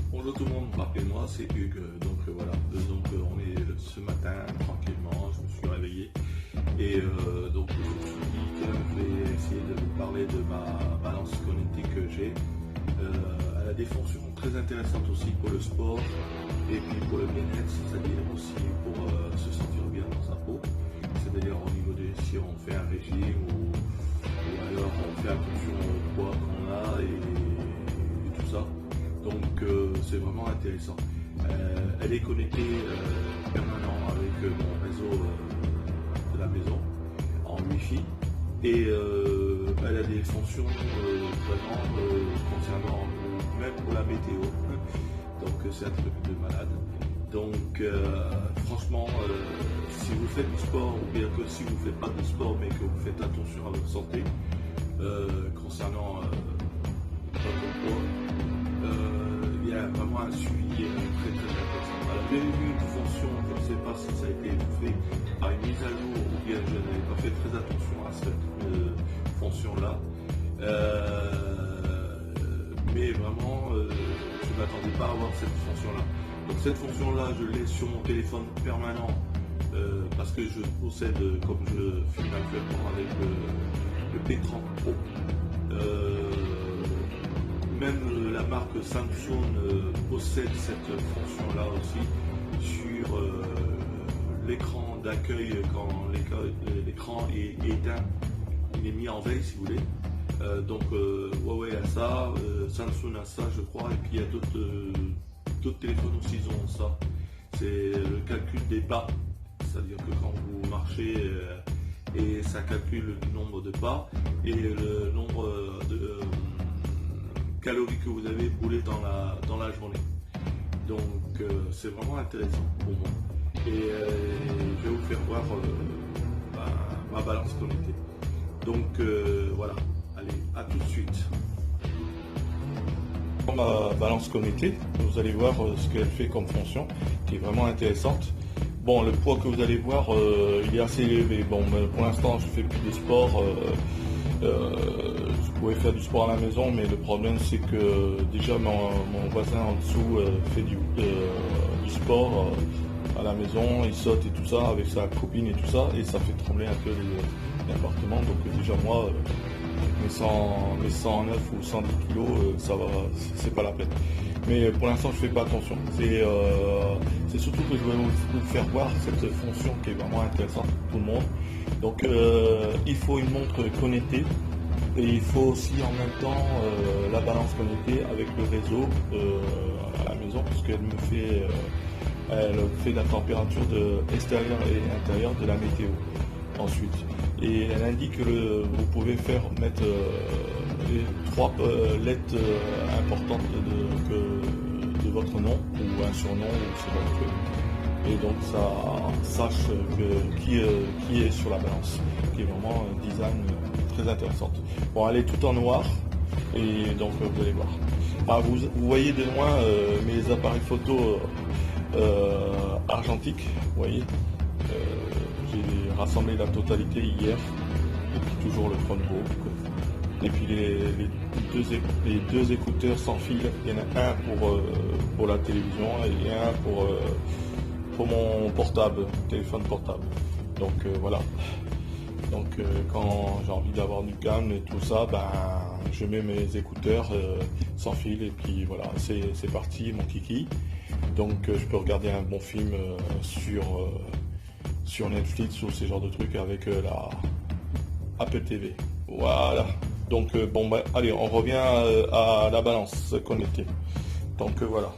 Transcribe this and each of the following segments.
Bonjour tout le monde, rappelez-moi, c'est Hugues. On est ce matin tranquillement, je me suis réveillé et je me suis dit que je vais essayer de vous parler de ma balance connectée que j'ai. Elle a des fonctions très intéressantes aussi pour le sport et puis pour le bien-être, c'est-à-dire aussi pour se sentir bien dans sa peau, c'est-à-dire au niveau de si on fait un régime ou alors on fait attention au poids qu'on a et tout ça. C'est vraiment intéressant. Elle est connectée permanent avec mon réseau de la maison en Wi-Fi et elle a des fonctions vraiment concernant même pour la météo. Donc c'est un truc de malade. Franchement, si vous faites du sport ou bien que si vous ne faites pas de sport mais que vous faites attention à votre santé concernant votre poids, il y a vraiment un suivi très intéressant. Alors, j'ai eu une fonction, je ne sais pas si ça a été fait à une mise à jour ou bien je n'avais pas fait très attention à cette fonction-là. Mais vraiment, je ne m'attendais pas à avoir cette fonction-là. Donc cette fonction-là, je l'ai sur mon téléphone permanent parce que je possède, comme je filme actuellement avec le P30 Pro. Même la marque Samsung possède cette fonction-là aussi sur l'écran d'accueil quand l'écran est éteint, il est mis en veille si vous voulez. Huawei a ça, Samsung a ça je crois, et puis il y a d'autres téléphones aussi ils ont ça. C'est le calcul des pas, c'est-à-dire que quand vous marchez et ça calcule le nombre de pas et le nombre de calories que vous avez brûlées dans la journée. C'est vraiment intéressant pour moi. Et je vais vous faire voir ma balance connectée. Voilà, allez, à tout de suite. Ma balance connectée, vous allez voir ce qu'elle fait comme fonction, qui est vraiment intéressante. Bon, le poids que vous allez voir, il est assez élevé. Bon, pour l'instant, je ne fais plus de sport. Je pouvais faire du sport à la maison, mais le problème c'est que déjà mon voisin en dessous fait du sport à la maison, il saute et tout ça avec sa copine et tout ça, et ça fait trembler un peu l'appartement. Donc déjà moi, mes 109 ou 110 kilos, ça va, c'est pas la peine. Mais pour l'instant je fais pas attention. C'est surtout que je vais vous faire voir cette fonction qui est vraiment intéressante pour tout le monde. Donc il faut une montre connectée et il faut aussi en même temps la balance connectée avec le réseau à la maison, puisqu'elle fait la température extérieure et intérieure de la météo ensuite. Et elle indique que vous pouvez mettre les 3 lettres importantes de votre nom ou un surnom ou c'est votre truc. Et donc ça sache qui est sur la balance, qui est vraiment un design très intéressant. Bon, elle est tout en noir et donc vous allez voir. Ah, vous voyez de loin mes appareils photo argentiques, vous voyez. J'ai rassemblé la totalité hier, et puis toujours le Chromebook. Et puis les deux écouteurs sans fil, il y en a un pour la télévision et un pour mon téléphone portable. Donc voilà. Donc quand j'ai envie d'avoir du calme et tout ça, je mets mes écouteurs sans fil et puis voilà, c'est parti mon kiki. Donc je peux regarder un bon film sur Netflix ou ces genres de trucs avec la Apple TV. Voilà. Donc allez, on revient à la balance connectée. Donc voilà.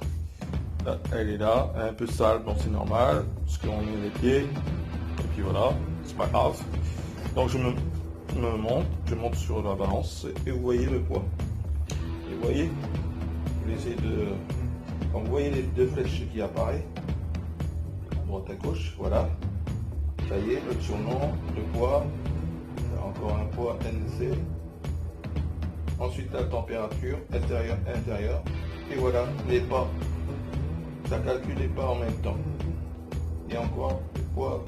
Elle est là, un peu sale, bon c'est normal, parce qu'on met les pieds, et puis voilà, c'est pas grave. Donc je monte sur la balance, et vous voyez le poids. Et vous voyez, quand vous voyez les 2 flèches qui apparaissent, à droite à gauche, voilà. Ça y est, le surnom, le poids, encore un poids NC. Ensuite la température, intérieure, et voilà, les pas. Ça calcule les pas en même temps. Et encore le poids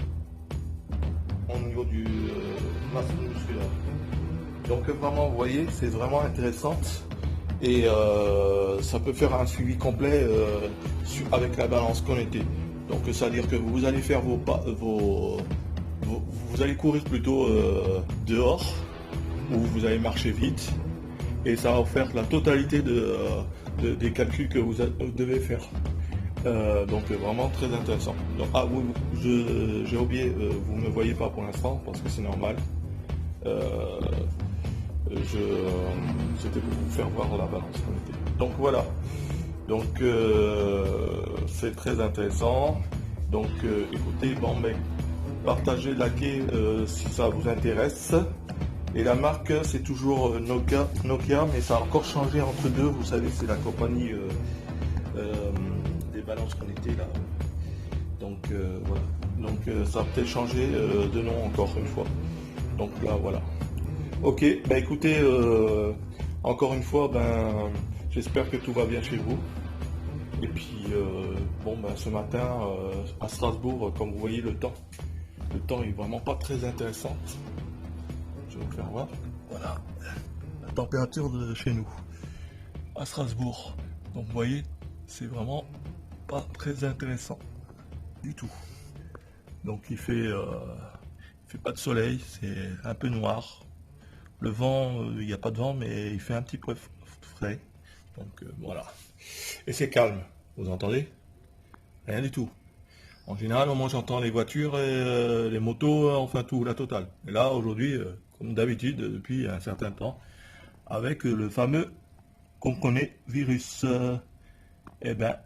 au niveau du masse musculaire. Donc vraiment, vous voyez, c'est vraiment intéressant. et ça peut faire un suivi complet avec la balance connectée. Donc c'est à dire que vous allez faire vous allez courir plutôt dehors, où vous allez marcher vite, et ça va vous faire la totalité des calculs que vous devez faire. Donc vraiment très intéressant. Donc, j'ai oublié, vous ne me voyez pas pour l'instant parce que c'est normal. C'était pour vous faire voir la balance connectée. Donc voilà. Donc c'est très intéressant. Donc écoutez, bon mais partagez, likez si ça vous intéresse. Et la marque c'est toujours Nokia, mais ça a encore changé entre deux. Vous savez, c'est la compagnie des balances connectées là. Donc voilà. Donc ça a peut-être changé de nom encore une fois. Donc là voilà. Ok, bah écoutez, encore une fois, j'espère que tout va bien chez vous. Et puis ce matin à Strasbourg, comme vous voyez le temps est vraiment pas très intéressant. Je vais vous faire voir. Voilà la température de chez nous à Strasbourg. Donc vous voyez, c'est vraiment pas très intéressant du tout. Donc il fait pas de soleil, c'est un peu noir. Le vent, il n'y a pas de vent, mais il fait un petit peu frais. Donc voilà. Et c'est calme, vous entendez? Rien du tout. En général, moi j'entends les voitures, et, les motos, enfin tout, la totale. Et là, aujourd'hui, comme d'habitude, depuis un certain temps, avec le fameux qu'on connaît virus,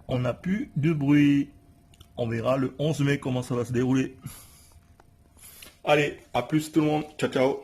on n'a plus de bruit. On verra le 11 mai comment ça va se dérouler. Allez, à plus tout le monde. Ciao, ciao.